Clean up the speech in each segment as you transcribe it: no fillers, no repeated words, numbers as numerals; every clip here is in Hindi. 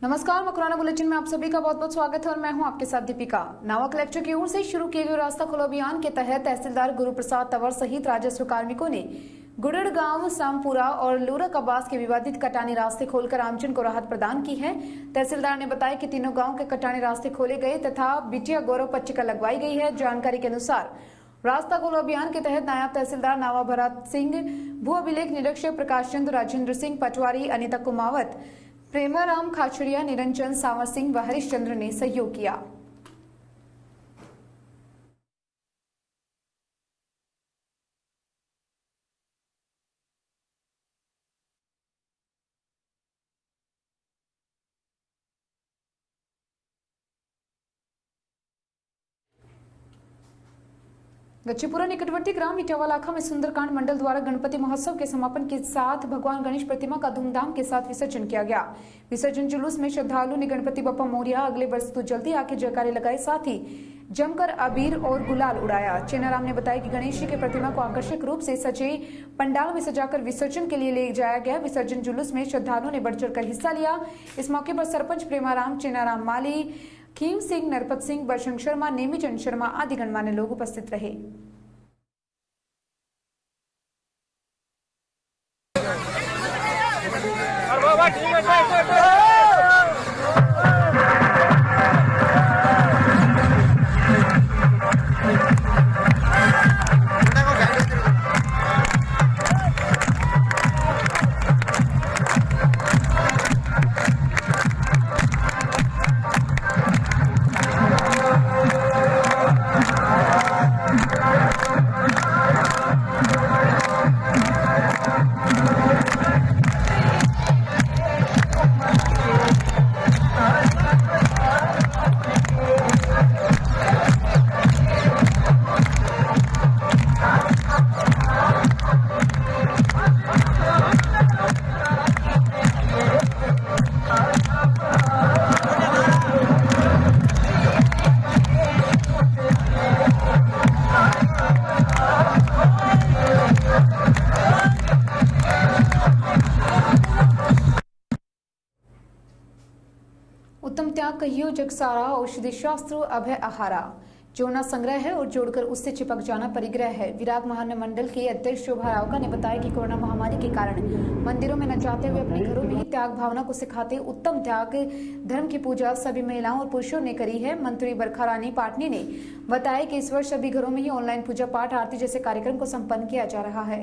नमस्कार, मकराना बुलेटिन में आप सभी का बहुत बहुत स्वागत है और मैं हूं आपके साथ दीपिका। नावा कलेक्टर की ओर से शुरू किए गए रास्ता खोलो अभियान के तहत तहसीलदार गुरु प्रसाद तंवर सहित राजस्व कार्मिकों ने गुड़ड़ गांव, सामपुरा और लूरा कबास के विवादित कटानी रास्ते खोलकर आमजन को राहत प्रदान की है। तहसीलदार ने बताया कि तीनों गाँव के कटानी रास्ते खोले गए तथा बिटिया गौरव पट्टिका लगवाई गई है। जानकारी के अनुसार रास्ता खोलो अभियान के तहत नायब तहसीलदार नावा भरत सिंह, भू अभिलेख निरीक्षक प्रकाश चंद्र, राजेंद्र सिंह पटवारी, अनिता कुमावत, प्रेमाराम खाचड़िया, निरंजन सावर सिंह व हरिश्चंद्र ने सहयोग किया। गच्चीपुरा निकटवर्ती ग्राम इटावालाखा में सुंदरकांड मंडल द्वारा गणपति महोत्सव के समापन के साथ भगवान गणेश प्रतिमा का धूमधाम के साथ विसर्जन किया गया। विसर्जन जुलूस में श्रद्धालु ने गणपति बप्पा मोरिया, अगले वर्ष तो जल्दी आके जयकारे लगाए, साथ ही जमकर अबीर और गुलाल उड़ाया। चेनाराम ने बताया कि गणेश जी की प्रतिमा को आकर्षक रूप से सजे पंडाल में सजाकर विसर्जन के लिए ले जाया गया। विसर्जन जुलूस में श्रद्धालुओं ने बढ़ चढ़कर हिस्सा लिया। इस मौके पर सरपंच प्रेमाराम, चेनाराम माली, खीम सिंह, नरपत सिंह, बरशंक शर्मा, नेमीचंद शर्मा आदि गणमान्य लोग उपस्थित रहे। उत्तम त्याग कहियो जगसारा, औषधि शास्त्र अभय आहारा। जोड़ना संग्रह है और जोड़कर उससे चिपक जाना परिग्रह है। विराग महामंडल के अध्यक्ष शोभा रावका ने बताया कि कोरोना महामारी के कारण मंदिरों में न जाते हुए अपने घरों में ही त्याग भावना को सिखाते उत्तम त्याग धर्म की पूजा सभी महिलाओं और पुरुषों ने करी है। मंत्री बरखा रानी पाटनी ने बताया कि इस वर्ष सभी घरों में ही ऑनलाइन पूजा पाठ, आरती जैसे कार्यक्रम को संपन्न किया जा रहा है।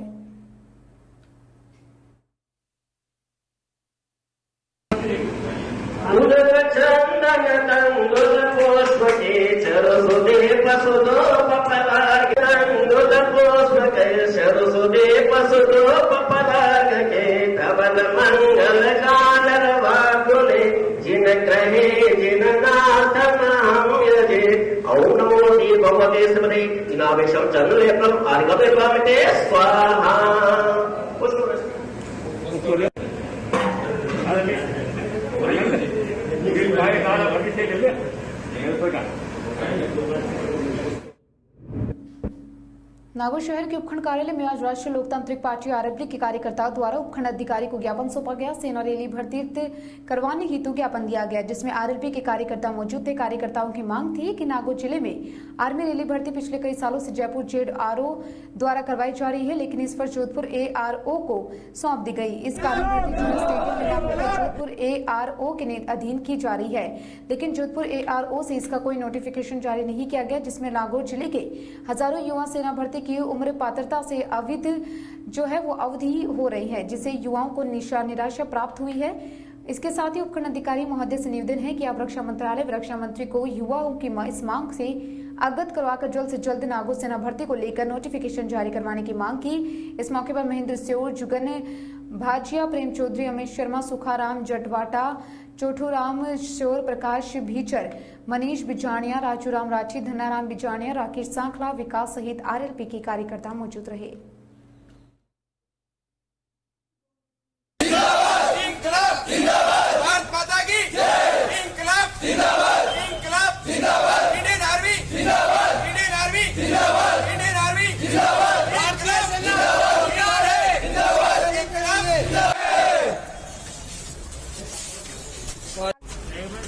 नागौर शहर के उपखंड कार्यालय में आज राष्ट्रीय लोकतांत्रिक पार्टी आरएलपी के कार्यकर्ताओं द्वारा उपखंड अधिकारी को ज्ञापन सौंपा गया। सेना रैली भर्ती करवाने हेतु ज्ञापन दिया गया, जिसमें आरएलपी के कार्यकर्ता मौजूद थे। कार्यकर्ताओं की मांग थी कि नागौर जिले में आर्मी रैली भर्ती पिछले कई सालों से जयपुर जेडआरओ द्वारा करवाई जा रही है, लेकिन इस पर जोधपुर एआरओ को सौंप दी गई। इस कारण जोधपुर एआरओ के अधीन की जा रही है, लेकिन जोधपुर एआरओ से इसका कोई नोटिफिकेशन जारी नहीं किया गया, जिसमें नागौर जिले के हजारों युवा सेना भर्ती की उम्र पात्रता से अवैध जो है वो अवधि हो रही है, जिससे युवाओं को निराशा प्राप्त हुई है। इसके साथ ही उपखंड अधिकारी महोदय से निवेदन है कि आप रक्षा मंत्रालय व रक्षा मंत्री को युवाओं की इस मांग से अवगत करवाकर जल्द से जल्द नागौर सेना भर्ती को लेकर नोटिफिकेशन जारी करवाने की मांग की। इस मौके पर महेंद्र स्योर, जुगन भाजिया, प्रेम चौधरी, अमित शर्मा, सुखाराम जटवाटा, चोठूराम शोर, प्रकाश भीचर, मनीष बिजानिया, राजूराम राठी, धनाराम बिजानिया, राकेश सांखला, विकास सहित आरएलपी के कार्यकर्ता मौजूद रहे।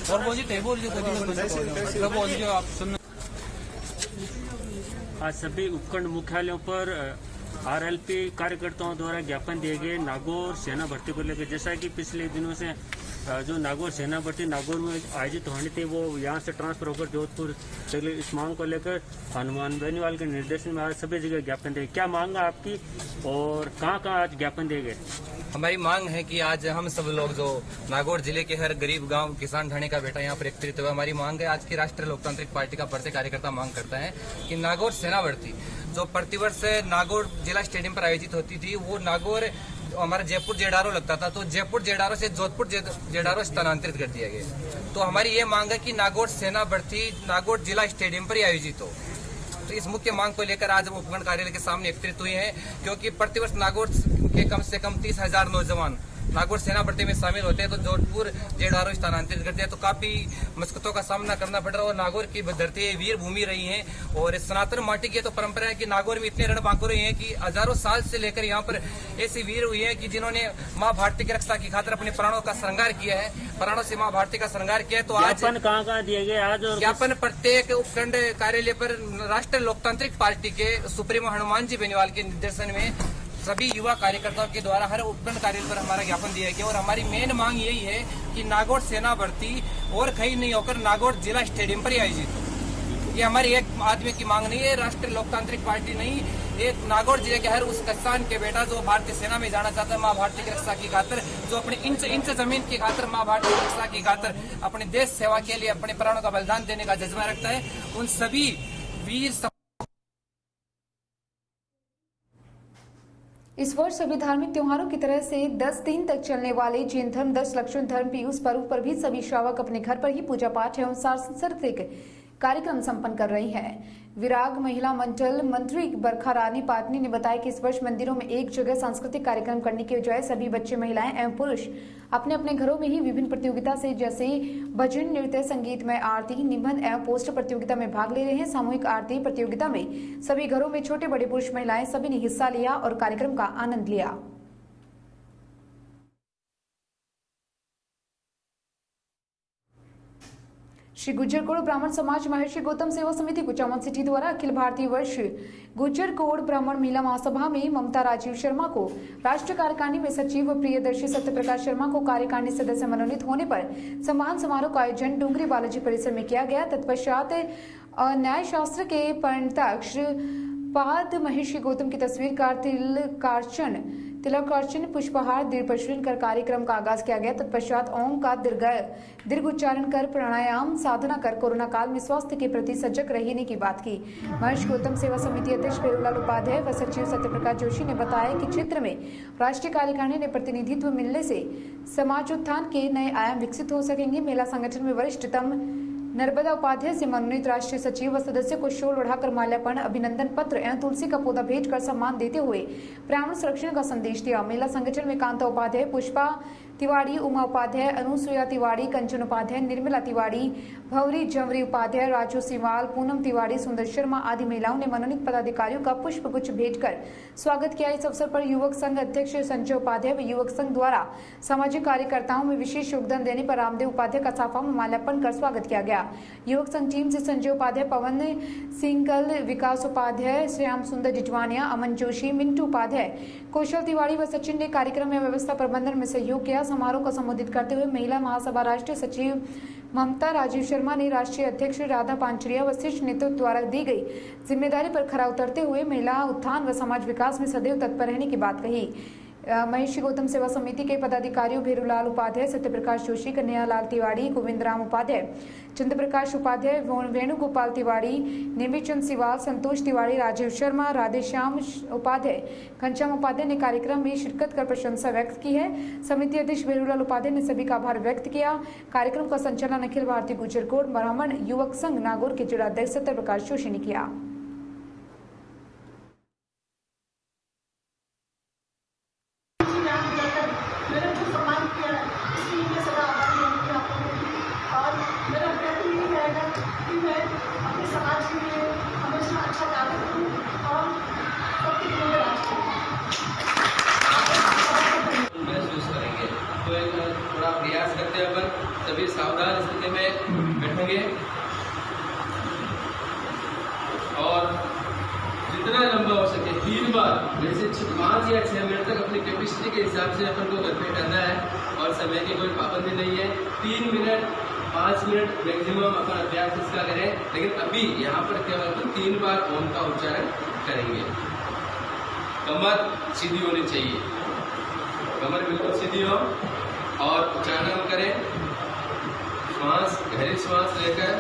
और बोलिए आप सुन। आज सभी उपखंड मुख्यालयों पर आरएलपी कार्यकर्ताओं द्वारा ज्ञापन दिए गए नागौर सेना भर्ती को लेकर। जैसा कि पिछले दिनों से जो नागौर सेना भर्ती नागौर में आयोजित होनी थी वो यहाँ से ट्रांसफर होकर जोधपुर चले, इस मांग को लेकर हनुमान बेनीवाल के निर्देशन में आज सभी जगह ज्ञापन दिए। क्या मांग है आपकी और कहाँ आज ज्ञापन दिए गए? हमारी मांग है कि आज हम सब लोग जो नागौर जिले के हर गरीब गांव किसान ढाणे का बेटा यहाँ पर एकत्रित हुआ, हमारी मांग है आज की राष्ट्रीय लोकतांत्रिक पार्टी का प्रत्येक कार्यकर्ता मांग करता है कि नागौर सेना भर्ती जो प्रतिवर्ष नागौर जिला स्टेडियम पर आयोजित होती थी वो नागौर हमारा जयपुर जेडारो लगता था, तो जयपुर जेडारो से जोधपुर जेडारो स्थानांतरित कर दिया गया। तो हमारी ये मांग है कि नागौर सेना भर्ती नागौर जिला स्टेडियम पर ही आयोजित हो। तो इस मुख्य मांग को लेकर आज हम उपखंड कार्यालय के सामने एकत्रित हुए हैं, क्योंकि प्रतिवर्ष नागौर के कम से कम 30,000 नौजवान नागौर सेना भर्ती में शामिल होते हैं, तो जोधपुर जेडारो स्थानांतरित करते हैं, तो काफी मुश्किलों का सामना करना पड़ रहा है। और नागौर की धरती वीर भूमि रही है और सनातन माटी की तो परंपरा है कि नागौर में इतने रणबांकुर हुए हैं कि हजारों साल से लेकर यहाँ पर ऐसे वीर हुए हैं कि जिन्होंने माँ भारती की रक्षा की खातिर अपने प्राणों का श्रृंगार किया है, प्राणों से माँ भारती का श्रृंगार किया है। तो आज कहाँ दिए गए? आज ज्ञापन प्रत्येक उपखंड कार्यालय पर राष्ट्रीय लोकतांत्रिक पार्टी के सुप्रीमो हनुमान जी बेनीवाल के निर्देशन में सभी युवा कार्यकर्ताओं के द्वारा हर उपखंड कार्यालय पर हमारा ज्ञापन दिया गया। और हमारी मेन मांग यही है कि नागौर सेना भर्ती और कहीं नहीं होकर नागौर जिला स्टेडियम पर ही आयोजित हो। ये हमारी एक आदमी की मांग नहीं है, राष्ट्रीय लोकतांत्रिक पार्टी नहीं, एक नागौर जिले के हर उस किसान के बेटा जो भारतीय सेना में जाना चाहता है माँ भारती की रक्षा की खातिर, जो अपने इंच जमीन की खातिर माँ भारती की रक्षा की खातिर अपने देश सेवा के लिए अपने प्राणों का बलिदान देने का जज्बा रखता है, उन सभी वीर। इस वर्ष सभी धार्मिक त्योहारों की तरह से 10 दिन तक चलने वाले जैन धर्म 10 लक्षण धर्म पीयूष पर्व पर भी सभी श्रावक अपने घर पर ही पूजा पाठ एवं सांस्कृतिक कार्यक्रम संपन्न कर रही है। विराग महिला मंडल मंत्री बरखा रानी पाटनी ने बताया कि इस वर्ष मंदिरों में एक जगह सांस्कृतिक कार्यक्रम करने के बजाय सभी बच्चे, महिलाएं एवं पुरुष अपने अपने घरों में ही विभिन्न प्रतियोगिता से जैसे भजन, नृत्य, संगीतमय आरती, निबंध एवं पोस्टर प्रतियोगिता में भाग ले रहे हैं। सामूहिक आरती प्रतियोगिता में सभी घरों में छोटे बड़े पुरुष, महिलाएं सभी ने हिस्सा लिया और कार्यक्रम का आनंद लिया। श्री गुज्जर कोड़ ब्राह्मण समाज महर्षि गौतम सेवा समिति कुचामन सिटी द्वारा अखिल भारतीय वर्ष गुज्जर कोड़ ब्राह्मण महिला महासभा में ममता राजीव शर्मा को राष्ट्रीय कार्यकारिणी में सचिव व प्रियदर्शी सत्यप्रकाश शर्मा को कार्यकारिणी सदस्य मनोनीत होने पर सम्मान समारोह का आयोजन डूंगरी बालाजी परिसर में किया गया। तत्पश्चात न्याय शास्त्र के परिणताक्ष पाद महर्षि गौतम की तस्वीर का तिलकार्चन पुष्पहार दीर्घप्रचलन कर कार्यक्रम का आगाज किया गया। तत्पश्चात ओम का दीर्घ उच्चारण कर प्राणायाम साधना कर कोरोना काल में स्वास्थ्य के प्रति सजग रहने की बात की। महर्षि गौतम सेवा समिति अध्यक्ष भेरूलाल उपाध्याय व सचिव सत्यप्रकाश जोशी ने बताया कि क्षेत्र में राष्ट्रीय कार्यकारिणी ने प्रतिनिधित्व मिलने से समाजोत्थान के नए आयाम विकसित हो सकेंगे। महिला संगठन में वरिष्ठतम नर्मदा उपाध्याय से मनोनीत राष्ट्रीय सचिव व सदस्य को शॉल ओढ़ाकर माल्यार्पण, अभिनंदन पत्र एवं तुलसी का पौधा भेंट कर सम्मान देते हुए पर्यावरण संरक्षण का संदेश दिया। महिला संगठन में कांता उपाध्याय, पुष्पा तिवारी, उमा उपाध्याय, अनुसुया तिवारी, कंचन उपाध्याय, निर्मला तिवारी, भवरी जमरी उपाध्याय, राजू सिवाल, पूनम तिवारी, सुंदर शर्मा आदि महिलाओं ने मनोनीत पदाधिकारियों का पुष्प गुच्छ भेंट कर स्वागत किया। इस अवसर पर युवक संघ अध्यक्ष संजय उपाध्याय व युवक संघ द्वारा सामाजिक कार्यकर्ताओं में विशेष योगदान देने पर रामदेव उपाध्याय का साफा में माल्यार्पण कर स्वागत किया गया। युवक संघ टीम से संजय उपाध्याय, पवन सिंगल, विकास उपाध्याय, श्याम सुंदर जिजवानिया, अमन जोशी, मिंटू उपाध्याय, कौशल तिवारी व सचिन ने कार्यक्रम में व्यवस्था प्रबंधन में सहयोग किया। समारोह को संबोधित करते हुए महिला महासभा राष्ट्रीय सचिव ममता राजीव शर्मा ने राष्ट्रीय अध्यक्ष राधा पांचरिया व शीर्ष नेतृत्व द्वारा दी गई जिम्मेदारी पर खरा उतरते हुए महिला उत्थान व समाज विकास में सदैव तत्पर रहने की बात कही। महर्षि गौतम सेवा समिति के पदाधिकारियों भेरूलाल उपाध्याय, सत्यप्रकाश जोशी, कन्हैयालाल तिवारी, गोविंद राम उपाध्याय, चंद्रप्रकाश उपाध्याय, वेणुगोपाल तिवारी, नेमीचंद सिवाल, संतोष तिवारी, राजीव शर्मा, राधेश्याम उपाध्याय, घनश्याम उपाध्याय ने कार्यक्रम में शिरकत कर प्रशंसा व्यक्त की है। समिति अध्यक्ष भेरूलाल उपाध्याय ने सभी का आभार व्यक्त किया। कार्यक्रम का संचालन अखिल भारतीय गुज्जर कोड़ ब्राह्मण युवक संघ नागौर के जिलाध्यक्ष सत्यप्रकाश जोशी ने किया। प्रयास करते हैं अपन सभी सावधान स्थिति में बैठेंगे और जितना लंबा हो सके 3 बार, वैसे 5 या 6 मिनट तक अपनी कैपेसिटी के हिसाब से अपन को घर पे करना है और समय की कोई पाबंदी नहीं है। 3 मिनट 5 मिनट मैक्सिमम अपन अभ्यास इसका करें, लेकिन अभी यहाँ पर केवल 3 बार ओम का उच्चारण करेंगे। कमर सीधी होनी चाहिए, कमर बिल्कुल सीधी हो और उच्चारण करें। श्वास, गहरी श्वास लेकर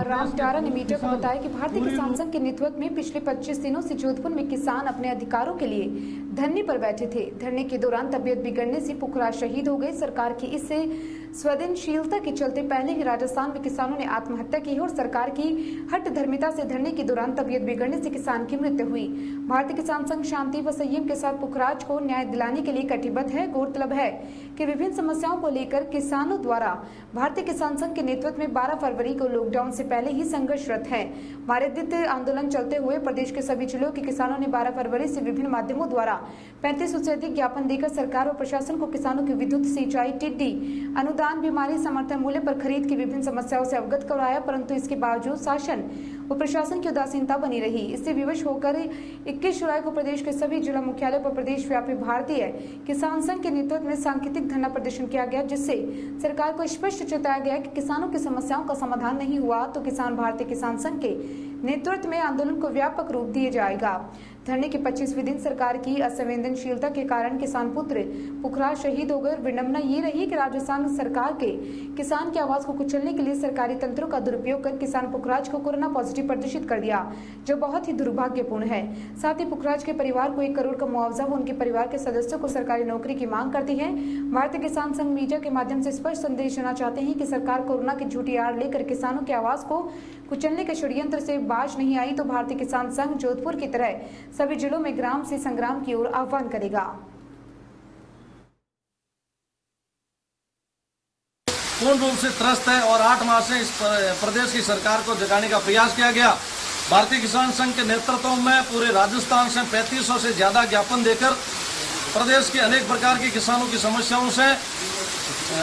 रामटारा ने मीडिया को बताया कि भारतीय किसान संघ के नेतृत्व में पिछले 25 दिनों से जोधपुर में किसान अपने अधिकारों के लिए धरने पर बैठे थे। धरने के दौरान तबीयत बिगड़ने से पुखराज शहीद हो गए। सरकार की इस संवेदनशीलता के चलते पहले ही राजस्थान में किसानों ने आत्महत्या की और सरकार की हठ धर्मिता से धरने के दौरान तबीयत बिगड़ने से किसान की मृत्यु हुई। भारतीय किसान संघ शांति व संयम के साथ पुखराज को न्याय दिलाने के लिए कटिबद्ध है। गौरतलब है कि विभिन्न समस्याओं को लेकर किसानों द्वारा भारतीय किसान संघ के नेतृत्व में 12 फरवरी को लॉकडाउन से पहले ही संघर्षरत है। मानवरहित आंदोलन चलते हुए प्रदेश के सभी जिलों के किसानों ने 12 फरवरी से विभिन्न माध्यमों द्वारा 3500 से अधिक ज्ञापन देकर सरकार और प्रशासन को किसानों की विद्युत, सिंचाई, टिड्डी अनुदान, बीमारी, समर्थन मूल्य पर खरीद की विभिन्न समस्याओं से अवगत कराया, परंतु इसके बावजूद शासन और प्रशासन की उदासीनता बनी रही। इससे विवश होकर 21 जुलाई को प्रदेश के सभी जिला मुख्यालय पर प्रदेश व्यापी भारतीय किसान संघ के नेतृत्व में सांकेतिक धरना प्रदर्शन किया गया, जिससे सरकार को स्पष्ट चेताया गया कि किसानों की समस्याओं का समाधान नहीं हुआ तो किसान भारतीय किसान संघ के नेतृत्व में आंदोलन को व्यापक रूप दिया जाएगा। धरने के 25वें दिन सरकार की असंवेदनशीलता के कारण किसान पुत्र पुखराज शहीद हो गए। विडंबना ये रही कि राजस्थान सरकार के किसान की आवाज को कुचलने के लिए सरकारी तंत्रों का दुरुपयोग कर किसान पुखराज को कोरोना पॉजिटिव प्रदर्शित कर दिया, जो बहुत ही दुर्भाग्यपूर्ण है। साथ ही पुखराज के परिवार को 1 करोड़ का मुआवजा व उनके परिवार के सदस्यों को सरकारी नौकरी की मांग करती है। भारतीय किसान संघ मीडिया के माध्यम से स्पष्ट संदेश देना चाहते हैं कि सरकार कोरोना की झूठी आड़ लेकर किसानों की आवाज को कुचलने के षड्यंत्र से बाज नहीं आई तो भारतीय किसान संघ जोधपुर की तरह सभी जिलों में ग्राम से संग्राम की ओर आह्वान करेगा। पूर्ण रूप से त्रस्त है और 8 माह से इस प्रदेश की सरकार को जगाने का प्रयास किया गया। भारतीय किसान संघ के नेतृत्व में पूरे राजस्थान से 3500 से ज्यादा ज्ञापन देकर प्रदेश के अनेक प्रकार की किसानों की समस्याओं से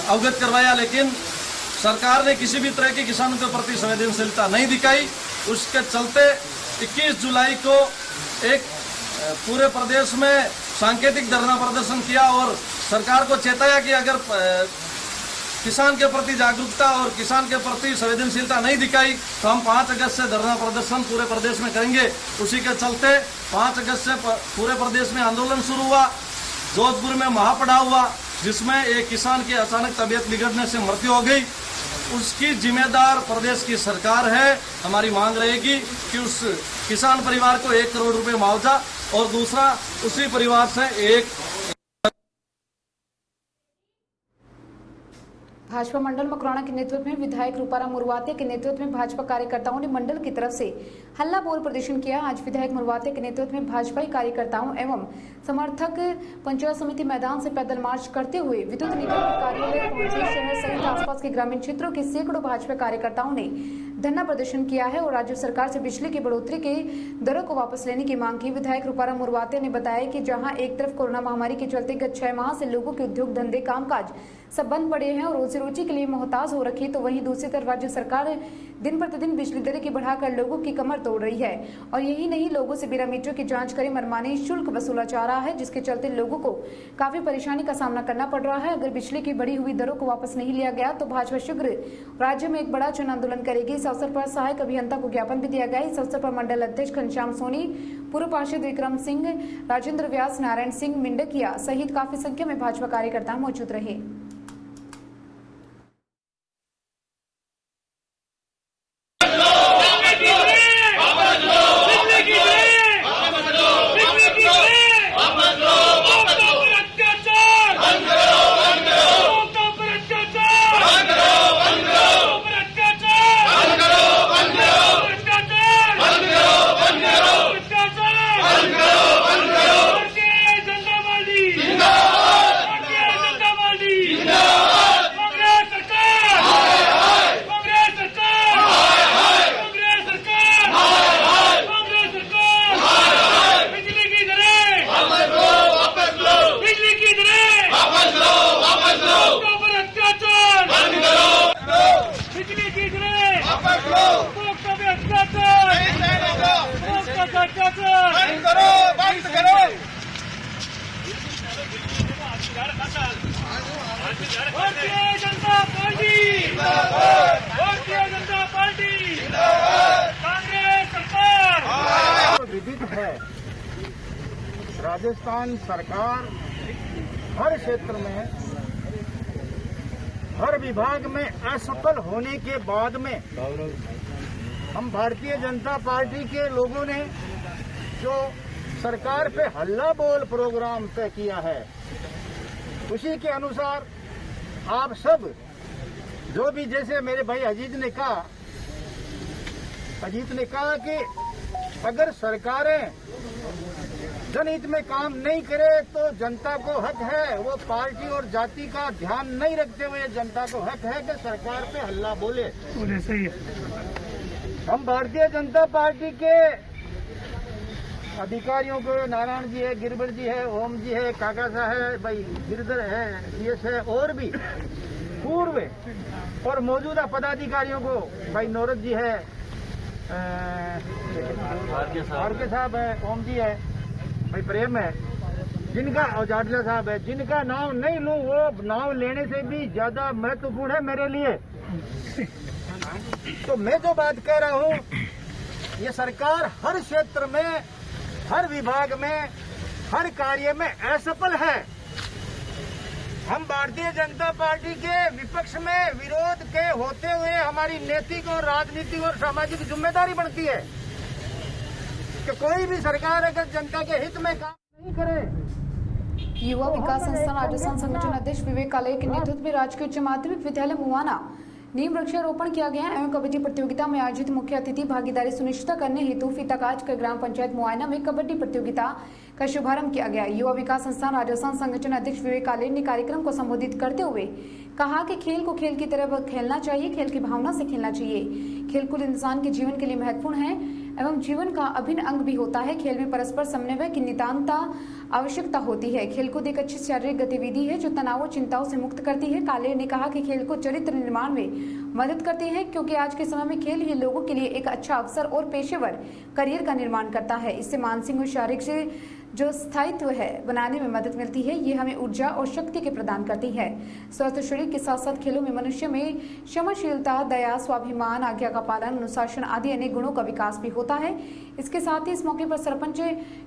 अवगत करवाया, लेकिन सरकार ने किसी भी तरह की किसानों के प्रति संवेदनशीलता नहीं दिखाई। उसके चलते 21 जुलाई को एक पूरे प्रदेश में सांकेतिक धरना प्रदर्शन किया और सरकार को चेताया कि अगर किसान के प्रति जागरूकता और किसान के प्रति संवेदनशीलता नहीं दिखाई तो हम 5 अगस्त से धरना प्रदर्शन पूरे प्रदेश में करेंगे। उसी के चलते 5 अगस्त से पूरे प्रदेश में आंदोलन शुरू हुआ। जोधपुर में महापड़ाव हुआ, जिसमें एक किसान की अचानक तबीयत बिगड़ने से मृत्यु हो गई। उसकी जिम्मेदार प्रदेश की सरकार है। हमारी मांग रहेगी कि उस किसान परिवार को 1 करोड़ रुपए मुआवजा और दूसरा उसी परिवार से एक भाजपा मंडल मकराना के नेतृत्व में विधायक रूपाराम मुरवातिया के नेतृत्व में भाजपा कार्यकर्ताओं ने मंडल की तरफ से हल्ला बोल प्रदर्शन किया। आज विधायक मुरवातिया के नेतृत्व में भाजपाई कार्यकर्ताओं एवं समर्थक पंचायत समिति मैदान से पैदल मार्च करते हुए विद्युत निगम के कार्यालय पहुंचे। शहर सहित आसपास के ग्रामीण क्षेत्रों के सैकड़ों भाजपा कार्यकर्ताओं ने धरना प्रदर्शन किया है और राज्य सरकार से बिजली की बढ़ोतरी के दरों को वापस लेने की मांग की। विधायक रूपाराम मुरवातिया ने बताया कि जहां एक तरफ कोरोना महामारी के चलते गत 6 माह से लोगों के उद्योग धंधे कामकाज सब बंद पड़े हैं और रोजी रोटी के लिए मोहताज हो रखी, तो वहीं दूसरी तरफ राज्य सरकार दिन प्रतिदिन बिजली दरें की बढ़ाकर लोगों की कमर तोड़ रही है। और यही नहीं, लोगों से बिना मीटर की जांच करे मनमानी शुल्क वसूला जा रहा है, जिसके चलते लोगों को काफी परेशानी का सामना करना पड़ रहा है। अगर बिजली की बढ़ी हुई दरों को वापस नहीं लिया गया तो भाजपा शीघ्र राज्य में एक बड़ा जन आंदोलन करेगी। इस अवसर पर सहायक अभियंता को ज्ञापन भी दिया गया। इस अवसर पर मंडल अध्यक्ष घनश्याम सोनी, पूर्व पार्षद विक्रम सिंह, राजेंद्र व्यास, नारायण सिंह मिंडकिया सहित काफी संख्या में भाजपा कार्यकर्ता मौजूद रहे। भारतीय जनता पार्टी कांग्रेस सरकार। विदित है, राजस्थान सरकार हर क्षेत्र में, हर विभाग में असफल होने के बाद में हम भारतीय जनता पार्टी के लोगों ने जो सरकार पे हल्ला बोल प्रोग्राम तय किया है, उसी के अनुसार आप सब जो भी, जैसे मेरे भाई अजीत ने कहा कि अगर सरकारें जनहित में काम नहीं करे तो जनता को हक है, वो पार्टी और जाति का ध्यान नहीं रखते हुए जनता को हक है कि सरकार पे हल्ला बोले। सही है। हम भारतीय जनता पार्टी के अधिकारियों को, नारायण जी है, गिरबर जी है, ओम जी है, काका साहब है, भाई गिरधर है, सीएस है, और भी पूर्व और मौजूदा पदाधिकारियों को, भाई नौरत जी है, आर के साहब है, ओम जी है, भाई प्रेम है, जिनका, और जाडला साहब है, जिनका नाम नहीं लूं वो नाम लेने से भी ज्यादा महत्वपूर्ण है मेरे लिए। तो मैं जो बात कह रहा हूं, ये सरकार हर क्षेत्र में, हर विभाग में, हर कार्य में असफल है। हम भारतीय जनता पार्टी के विपक्ष में विरोध के होते हुए हमारी नैतिक और राजनीतिक और सामाजिक जिम्मेदारी बनती है कि कोई भी सरकार अगर जनता के हित में काम नहीं करे। युवा विकास संस्थान राजस्थान संगठन अध्यक्ष विवेक काले के नेतृत्व में राजकीय उच्च माध्यमिक विद्यालय मुआना नीम वृक्षारोपण किया गया एवं कबड्डी प्रतियोगिता में आयोजित मुख्य अतिथि भागीदारी सुनिश्चित करने हेतु फीताकाज कर ग्राम पंचायत मुआयना में कबड्डी प्रतियोगिता का शुभारंभ किया गया। युवा विकास संस्थान राजस्थान संगठन अध्यक्ष विवेक काले ने कार्यक्रम को संबोधित करते हुए कहा कि खेल को खेल की तरह खेलना चाहिए, खेल की भावना से खेलना चाहिए। खेलकूद इंसान के जीवन के लिए महत्वपूर्ण है एवं जीवन का अभिन्न अंग भी होता है। खेल में परस्पर समन्वय की नितांता आवश्यकता होती है। खेलकूद एक अच्छी शारीरिक गतिविधि है जो तनाव और चिंताओं से मुक्त करती है। काले ने कहा कि खेल को चरित्र निर्माण में मदद करती है क्योंकि आज के समय में खेल ही लोगों के लिए एक अच्छा अवसर और पेशेवर करियर का निर्माण करता है। इससे मानसिक और शारीरिक से जो स्थायित्व है बनाने में मदद मिलती है। ये हमें ऊर्जा और शक्ति के प्रदान करती है। स्वस्थ शरीर के साथ साथ खेलों में मनुष्य में क्षमाशीलता, दया, स्वाभिमान, आज्ञा का पालन, अनुशासन आदि अनेक गुणों का विकास भी होता है। इसके साथ ही इस मौके पर सरपंच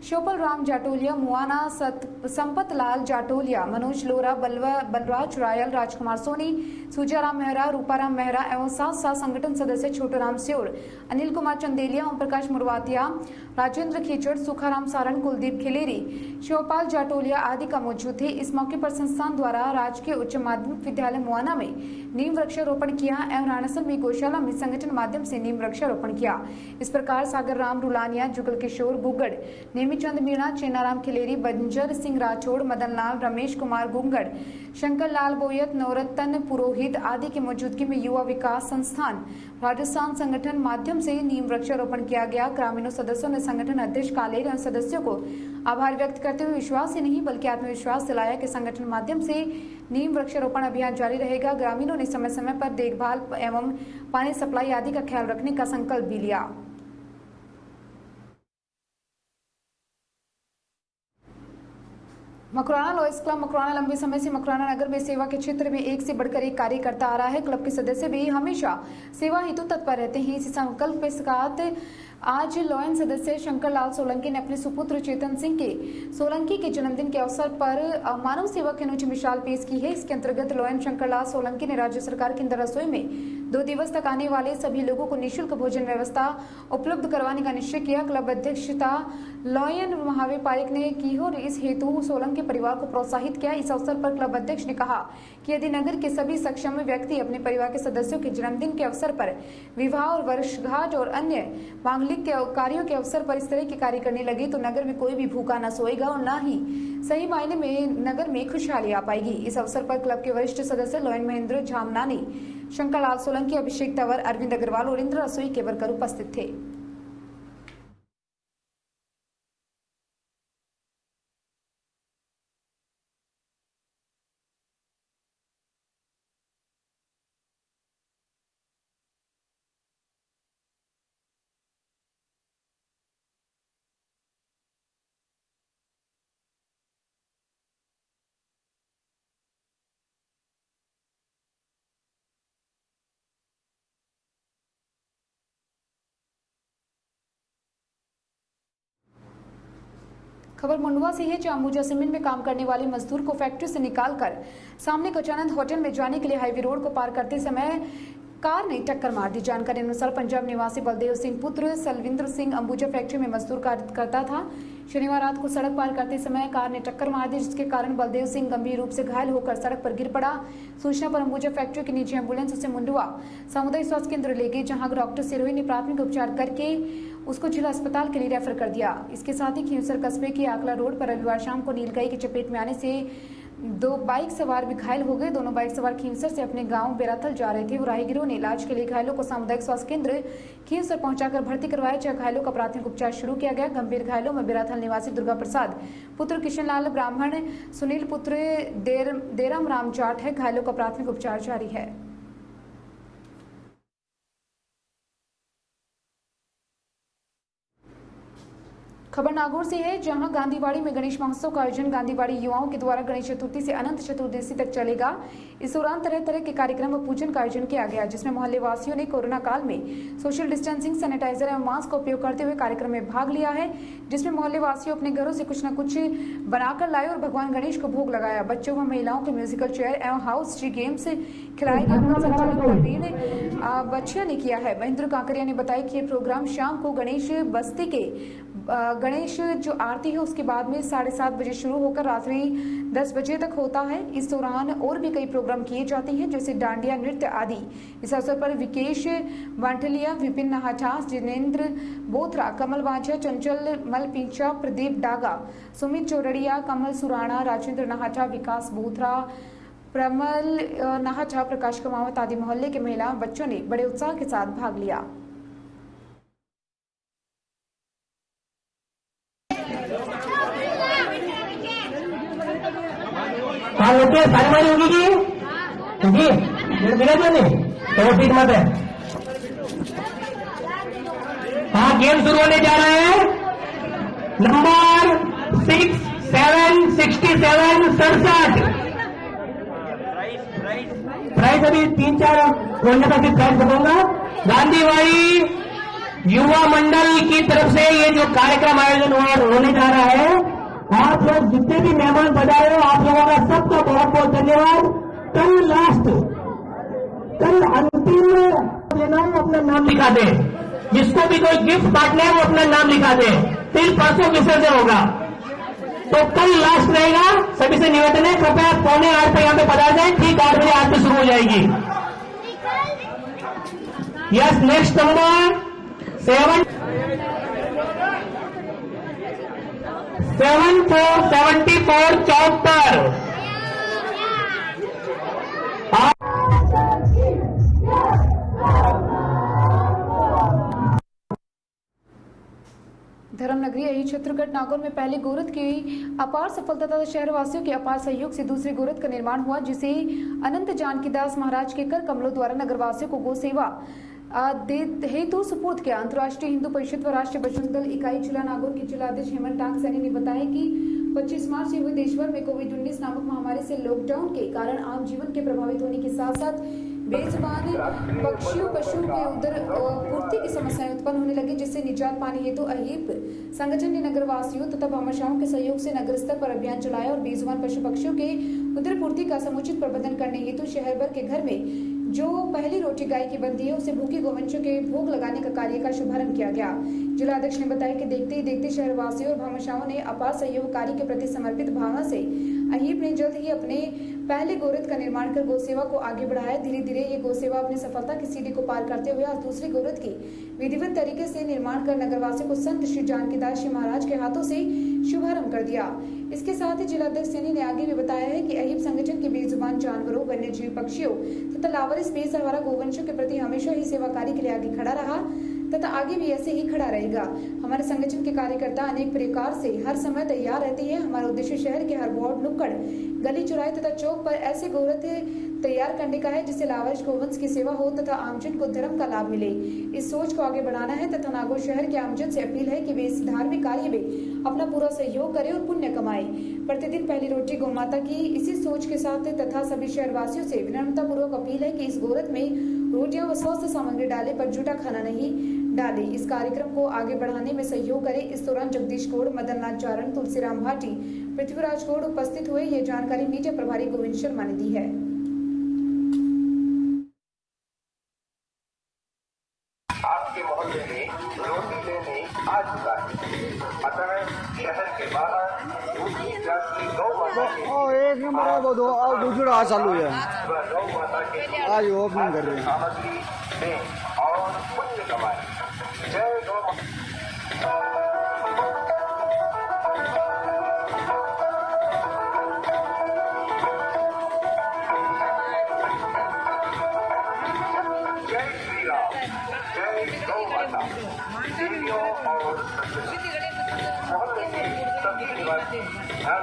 शोपल राम जाटोलिया, मुआना संपत लाल जाटोलिया, मनोज लोरा, बलराज रायल, राजकुमार सोनी, सूजाराम मेहरा, रूपाराम मेहरा एवं साथ संगठन सदस्य छोटूराम स्योर, अनिल कुमार चंदेलिया, ओम प्रकाश मुरवातिया, राजेंद्र खीचड़, सुखाराम सारण, कुलदीप खिलेरी, शिवपाल जाटोलिया आदि का मौजूद थे। इस मौके पर संस्थान द्वारा राजकीय उच्च माध्यमिक विद्यालय मुआना में नीम वृक्षारोपण किया एवं रानासल में गौशाला में संगठन माध्यम से नीम वृक्षारोपण किया। इस प्रकार सागर राम रुलानिया, जुगल किशोर गुगड़, नेमीचंद मीणा, चेनाराम खिलेरी, बंजर सिंह राठौड़, मदन लाल, रमेश कुमार गुंगड़, शंकर लाल बोयत, नवरत्न पुरोहित आदि की मौजूदगी में युवा विकास संस्थान राजस्थान संगठन माध्यम से नीम वृक्षारोपण किया गया। ग्रामीणों सदस्यों ने संगठन अध्यक्ष काले एवं सदस्यों को आभार व्यक्त करते हुए विश्वास ही नहीं बल्कि आत्मविश्वास दिलाया कि संगठन माध्यम से नीम वृक्षारोपण अभियान जारी रहेगा। ग्रामीणों ने समय समय पर देखभाल एवं पानी सप्लाई आदि का ख्याल रखने का संकल्प भी लिया। मकराना लॉयर्स क्लब मकराना लंबे समय से मकराना नगर में सेवा के क्षेत्र में एक से बढ़कर एक कार्य करता आ रहा है। क्लब के सदस्य भी हमेशा सेवा हेतु तत्पर रहते हैं। इसी संकल्प के साथ आज लॉयन सदस्य शंकर लाल सोलंकी ने अपने सुपुत्र चेतन सिंह के सोलंकी के जन्मदिन के अवसर पर मानव सेवा की अनूठी मिसाल पेश की है। इसके अंतर्गत लॉयन शंकर लाल सोलंकी ने राज्य सरकार की इंदिरा रसोई में 2 दिवस तक आने वाले सभी लोगों को निःशुल्क भोजन व्यवस्था उपलब्ध करवाने का निश्चय किया। क्लब अध्यक्षता लॉयन महावीर पारिक ने की और इस हेतु सोलंकी परिवार को प्रोत्साहित किया। इस अवसर पर क्लब अध्यक्ष ने कहा कि यदि नगर के सभी सक्षम व्यक्ति अपने परिवार के सदस्यों के जन्मदिन के अवसर पर, विवाह और वर्षगांठ और अन्य मांगलिक कार्यों के अवसर पर इस तरह के कार्य करने लगे तो नगर में कोई भी भूखा न सोएगा और न ही सही मायने में नगर में खुशहाली आ पाएगी। इस अवसर पर क्लब के वरिष्ठ सदस्य लॉयन महेंद्र झामनानी, शंकर लाल सोलंकी, अभिषेक तंवर, अरविंद अग्रवाल और इंदिरा रसोई के वर्कर उपस्थित थे। खबर मंडुआ से है, जहां अंबुजा सीमेंट में काम करने वाले मजदूर को फैक्ट्री से निकालकर सामने कचानंद होटल में जाने के लिए हाईवे रोड को पार करते समय कार ने टक्कर मार दी। जानकारी अनुसार पंजाब निवासी बलदेव सिंह पुत्र सलविंदर सिंह अंबुजा फैक्ट्री में मजदूर कार्य करता था। शनिवार रात को सड़क पार करते समय कार ने टक्कर मार दी, जिसके कारण बलदेव सिंह गंभीर रूप से घायल होकर सड़क पर गिर पड़ा। सूचना पर अंबुजा फैक्ट्री की निजी एम्बुलेंस उसे मुंडुआ सामुदायिक स्वास्थ्य केंद्र ले गई, जहां डॉक्टर सिरोही ने प्राथमिक उपचार करके उसको जिला अस्पताल के लिए रेफर कर दिया। इसके साथ ही खींवसर कस्बे के आकला रोड पर रविवार शाम को नीलगाई की चपेट में आने से 2 बाइक सवार भी घायल हो गए। दोनों बाइक सवार खींवसर से अपने गांव बेराथल जा रहे थे। राहगीरों ने इलाज के लिए घायलों को सामुदायिक स्वास्थ्य केंद्र खींवसर पहुंचाकर भर्ती करवाया, जहां घायलों का प्राथमिक उपचार शुरू किया गया। गंभीर घायलों में बेराथल निवासी दुर्गा प्रसाद पुत्र किशन लाल ब्राह्मण, सुनील पुत्र देराम राम जाट है। घायलों का प्राथमिक उपचार जारी है। खबर नागौर से है, जहां गांधीवाड़ी में गणेश महोत्सव का आयोजन गांधीवाड़ी युवाओं के द्वारा गणेश चतुर्थी से अनंत चतुर्दशी तक चलेगा। इस दौरान तरह तरह के कार्यक्रम व पूजन का आयोजन किया गया, जिसमें मोहल्ले वासियों ने कोरोना काल में सोशल डिस्टेंसिंग, सैनिटाइजर एवं मास्क का उपयोग करते हुए कार्यक्रम में भाग लिया है, जिसमें मोहल्ले वासियों अपने घरों से कुछ न कुछ बनाकर लाए और भगवान गणेश को भोग लगाया। बच्चों व महिलाओं को म्यूजिकल चेयर एवं हाउस जी गेम्स खिलाए गए। संचालन प्रवीण बच्चिया ने किया है। महेंद्र काकरिया ने बताया कि ये प्रोग्राम शाम को गणेश बस्ती के गणेश जो आरती है उसके बाद में 7:30 बजे शुरू होकर रात्रि 10 बजे तक होता है। इस दौरान और भी कई प्रोग्राम किए जाते हैं, जैसे डांडिया नृत्य आदि। इस अवसर पर विकेश वांटलिया, विपिन नाहटा, जिनेन्द्र बोथरा, कमल वाझा, चंचल मलपीचा, प्रदीप डागा, सुमित चौरड़िया, कमल सुराणा, राजेंद्र नाहटा, विकास बोथरा, प्रमल नाहटा, प्रकाश कमावत आदि मोहल्ले के महिला बच्चों ने बड़े उत्साह के साथ भाग लिया। ओके, सारी होगी जी तो ठीक मत है। हाँ, गेम शुरू होने जा रहा है। नंबर 6, 7, 67, 67 प्राइस अभी 3-4 होने का प्राइस बताऊंगा। गांधीवाड़ी युवा मंडल की तरफ से ये जो कार्यक्रम आयोजन होने जा रहा है, आप लोग जितने भी मेहमान पधारे हो, आप लोगों का सबका बहुत बहुत धन्यवाद। कल अंतिम देना है, अपना नाम लिखा दे। जिसको भी कोई गिफ्ट बांटना है वो अपना नाम लिखा दे। फिर परसों विसर्जन होगा, तो कल लास्ट रहेगा। सभी से निवेदन है, कृपया 7:45 पे यहाँ पे पधार जाए। ठीक 8 बजे आरती शुरू हो जाएगी। Yes, next number 7474 74। धर्मनगरी यही छत्तीसगढ़ नागौर में पहले गोरत की अपार सफलता तथा शहरवासियों के अपार सहयोग से दूसरे गोरत का निर्माण हुआ, जिसे अनंत जानकीदास महाराज के कर कमलों द्वारा नगरवासियों को गो सेवा हेतु सुपुर्द किया। अंतर्राष्ट्रीय हिंदू परिषद व राष्ट्रीय बजरंग दल इकाई जिला नागौर के जिला अध्यक्ष हेमंत टांग सैनी ने बताया कि 25 मार्च से हुए देश भर में कोविड-19 नामक महामारी से लॉकडाउन के कारण आम जीवन के प्रभावित होने के साथ साथ बेजुबान पशुओं के उधर पूर्ति की समस्याएं उत्पन्न होने लगी, जिससे निजात पाने हेतु अहीप संगठन ने नगर वासियों तथा भामाशाहों के सहयोग से नगर स्तर पर अभियान चलाया और बेजुबान पशु पक्षियों के उधर पूर्ति का समुचित प्रबंधन करने हेतु शहर भर के घर में जो पहली रोटी गाय की बनती है उसे भूखी गोवंशों के भोग लगाने का कार्य का शुभारंभ किया गया। जिला अध्यक्ष ने बताया कि देखते ही देखते शहरवासियों और भामाशाहों ने अपार सहयोग कार्य के प्रति समर्पित भावना से अहीप ने जल्द ही अपने पहले गोरत का निर्माण कर गौसेवा को आगे बढ़ाया। धीरे धीरे ये गौसेवा अपनी सफलता की सीढ़ी को पार करते हुए आज दूसरी गोरत की विधिवत तरीके से निर्माण कर नगरवासियों को संत श्री जानकीदास जी महाराज के हाथों से शुभारंभ कर दिया। इसके साथ ही जिलाध्यक्ष सैनी ने आगे भी बताया है कि अहीप संगठन के बेजुबान जानवरों, वन्य जीव पक्षियों तथा लावारिस बेसहारा गोवंशों के प्रति हमेशा ही सेवा कार्य के लिए आगे खड़ा रहा तथा आगे भी ऐसे ही खड़ा रहेगा। हमारे संगठन के कार्यकर्ता अनेक प्रकार से हर समय तैयार रहती है। हमारा उद्देश्य शहर के हर वार्ड, नुक्कड़, गली, चौराहे तथा चौक पर ऐसे गोरत तैयार करने का है जिससे लावारिस गोवंश की सेवा हो तथा आमजन को धर्म का लाभ मिले। इस सोच को आगे बढ़ाना है तथा नागौर शहर के आमजन से अपील है कि वे इस धार्मिक कार्य में अपना पूरा सहयोग करें और पुण्य कमाएं। प्रतिदिन पहली रोटी गौ माता की इसी सोच के साथ तथा सभी शहरवासियों से विनम्रता पूर्वक अपील है कि इस गोरत में रोटियां व स्वस्थ सामग्री डालें पर जूठा खाना नहीं डालें। इस कार्यक्रम को आगे बढ़ाने में सहयोग करें। इस दौरान जगदीश कोड़, मदन नाथ चारण, तुलसीराम भाटी, पृथ्वीराज कोड़ उपस्थित हुए। ये जानकारी मीडिया प्रभारी गोविंद शर्मा ने दी है। आपके मोहल्ले में रोटी लेने आ चुका है, अतः शहर के बाहर दूसरी जाति गौ माता एक नंबर दो दूसरा चालू है, गौ माता के आज ओपनिंग कर रहे हैं। सामग्री दें और पुण्य कमाएं। जय गौ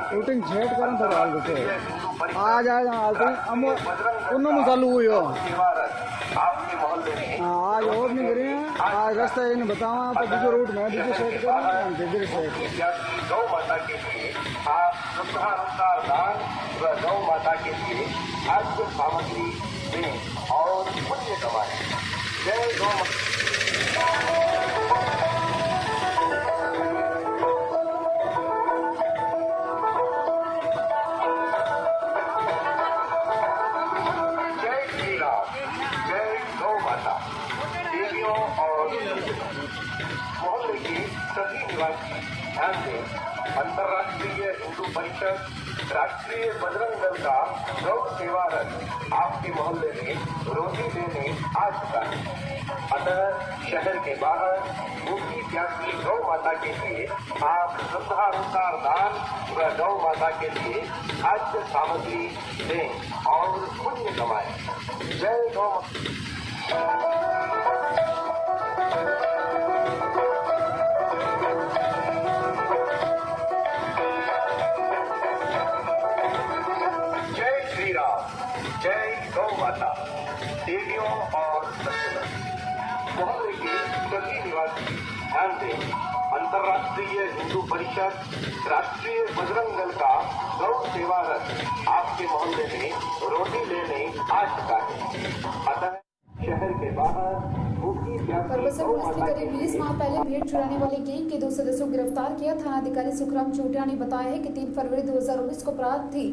शूटिंग सेट करन तो डाल देते आज उन्होंने चालू हुई हो आपके मोहल्ले में आज ओपनिंग करी है। आज रास्ता इन्हें बतावा तो दूसरे रूट में दूसरे सेट कर गौ माता के लिए आप श्रद्धानुसार दान व गौ माता के लिए खाद्य सामग्री दें और पुण्य कमाएं। जय गौ मोहल्ले के सभी निवासी ध्यान दें। अंतर्राष्ट्रीय हिंदू परिषद, राष्ट्रीय बजरंग दल का गौ सेवा रथ आपके मोहल्ले में रोटी देने आ चुका है, अतः शहर के बाहर भूखी प्यासी गौ माता के लिए आप श्रद्धानुसार दान व गौ माता के लिए खाद्य सामग्री दें और पुण्य कमाएं। जय गौ देवियों और मोहल्ले के सभी निवासी ध्यान दें। अंतर्राष्ट्रीय हिंदू परिषद, राष्ट्रीय बजरंग दल का गौ सेवा रथ आपके मोहल्ले में रोटी लेने आ चुका है, अतः शहर के बाहर भूखी परबसर पुलिस ने करीब 20 माह पहले भेड़ चुराने वाले गैंग के 2 सदस्यों को गिरफ्तार किया। थानाधिकारी सुखराम चोटिया ने बताया है कि 3 फरवरी 2019 को अपराधी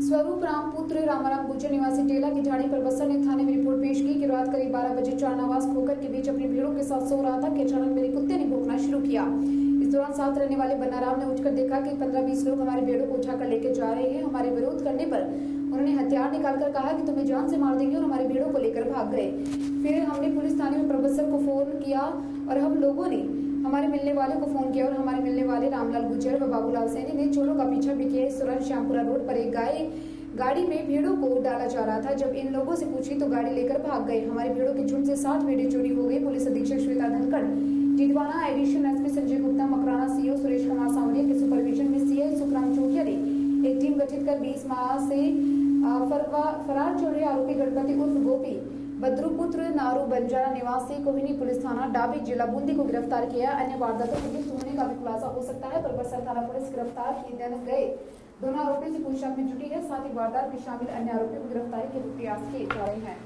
स्वरूप राम पुत्र रामाराम गुजर निवासी टेला की ढाणी परबसर ने थाने में रिपोर्ट पेश की कि रात करीब 12 बजे चारनावास खोकर के बीच अपनी भेड़ों के साथ सो रहा था कि अचानक मेरे कुत्ते ने भौंकना शुरू किया। इस दौरान साथ रहने वाले बन्नाराम ने उठकर देखा कि 15-20 लोग हमारी भेड़ों को उठाकर लेकर जा रहे हैं। हमारे विरोध करने पर उन्होंने हथियार निकालकर कहा कि तुम्हें जान से मार देंगे और हमारी भेड़ों को लेकर भाग गए। फिर हमने पुलिस थाने में परबसर को फोन किया और हम लोगों ने हमारे मिलने वाले को फोन किया और हमारे मिलने वाले रामलाल गुजर व बाबूलाल सैनी ने चोरों का पीछा भी किया। इस दौरान श्यामपुरा रोड पर एक गाड़ी में भेड़ों को डाला जा रहा था। जब इन लोगों से पूछी तो गाड़ी लेकर भाग गए। हमारी भेड़ों के झुंड से 60 भेड़ें चोरी हो गई। पुलिस अधीक्षक श्वेता धनखड़, जितवाना additional SP Sanjay Gupta, Makrana CO Suresh Kumar Sanwariya के सुपरविजन में सीआई सुखराम चोटिया ने एक टीम गठित कर 20 माह से फरार चोरी आरोपी गणपति उर्फ गोपी बद्रुपुत्र नारू बंजारा निवासी कोहिनी पुलिस थाना डाबी जिला बूंदी को गिरफ्तार किया। अन्य वारदातों में लिप्त होने का भी खुलासा हो सकता है। परबतसर थाना पुलिस गिरफ्तार किए गए दोनों आरोपी से पूछताछ में जुटी है। साथ ही वारदात में शामिल अन्य आरोपियों को गिरफ्तारी के प्रयास किए जा रहे हैं।